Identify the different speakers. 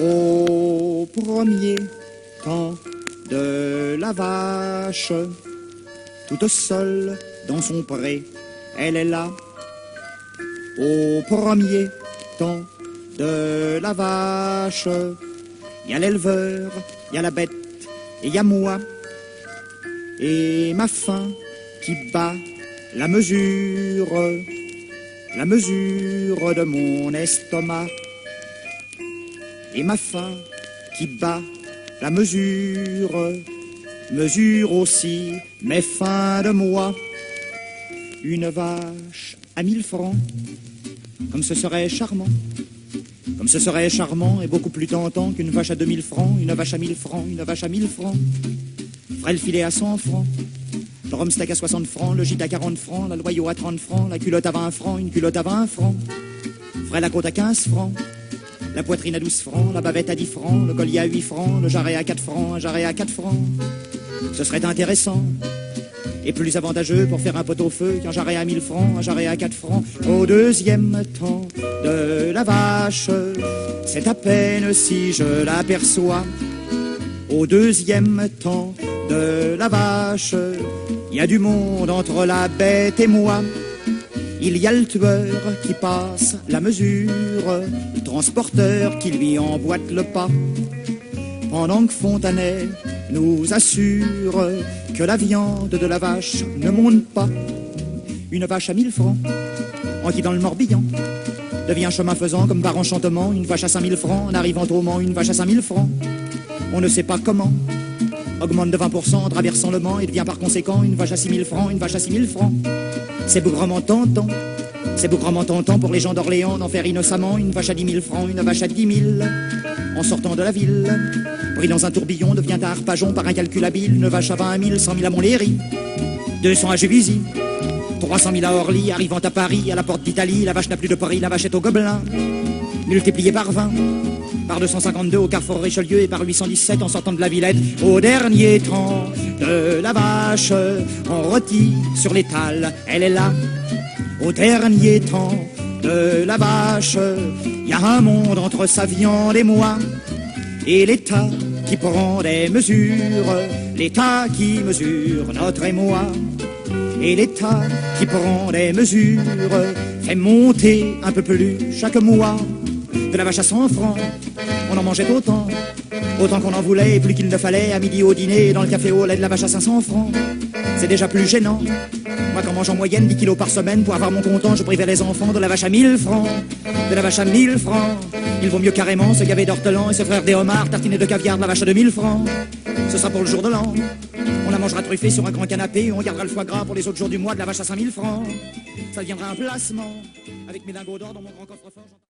Speaker 1: Au premier temps de la vache, toute seule dans son pré, elle est là. Au premier temps de la vache, il y a l'éleveur, il y a la bête, et il y a moi, et ma faim qui bat la mesure de mon estomac, et ma faim qui bat la mesure aussi mes fins de mois. Une vache à 1000 francs, comme ce serait charmant. Comme ce serait charmant et beaucoup plus tentant qu'une vache à 2000 francs, une vache à 1000 francs, une vache à 1000 francs. Ferait le filet à 100 francs, le rumsteak à 60 francs, le gîte à 40 francs, la loyau à 30 francs, la culotte à 20 francs, une culotte à 20 francs. Ferait la côte à 15 francs, la poitrine à 12 francs, la bavette à 10 francs, le collier à 8 francs, le jarret à 4 francs, un jarret à 4 francs. Ce serait intéressant et plus avantageux pour faire un pot-au-feu qu'un jarret à 1000 francs, un jarret à 4 francs. Au deuxième temps de la vache, c'est à peine si je l'aperçois. Au deuxième temps de la vache, il y a du monde entre la bête et moi. Il y a le tueur qui passe la mesure, le transporteur qui lui emboîte le pas, pendant que Fontanet nous assure que la viande de la vache ne monte pas. Une vache à 1000 francs, en quittant le Morbihan, devient chemin faisant comme par enchantement. Une vache à 5000 francs, en arrivant au Mans, une vache à 5000 francs. On ne sait pas comment, augmente de 20% en traversant le Mans et devient par conséquent une vache à 6000 francs, une vache à 6000 francs. C'est bougrement tentant, c'est bougrement tentant pour les gens d'Orléans d'en faire innocemment une vache à 10 000 francs, une vache à 10 000. En sortant de la ville, pris dans un tourbillon, devient un harpagon par un calcul habile. Une vache à 20 000, 100 000 à Montlhéry, 200 à Juvisy, 300 000 à Orly. Arrivant à Paris, à la porte d'Italie, la vache n'a plus de prix, la vache est au Gobelin, multiplié par 20, par 252 au carrefour Richelieu et par 817 en sortant de la Villette. Au dernier temps de la vache, en rôti sur l'étal, elle est là. Au dernier temps de la vache, il y a un monde entre sa viande et moi. Et l'État qui prend des mesures, l'État qui mesure notre émoi. Et l'État qui prend des mesures fait monter un peu plus chaque mois. De la vache à 100 francs, on en mangeait autant qu'on en voulait et plus qu'il ne fallait. À midi au dîner, dans le café au lait, de la vache à 500 francs, c'est déjà plus gênant. Moi quand mange en moyenne 10 kilos par semaine pour avoir mon comptant, je privais les enfants de la vache à 1000 francs. De la vache à 1000 francs, il vaut mieux carrément se gaver d'ortelan et se faire des homards tartinés de caviar de la vache à 2000 francs. Ce sera pour le jour de l'an, on la mangera truffée sur un grand canapé, on gardera le foie gras pour les autres jours du mois. De la vache à 5000 francs, ça deviendra un placement avec mes lingots d'or dans mon grand coffre-fort.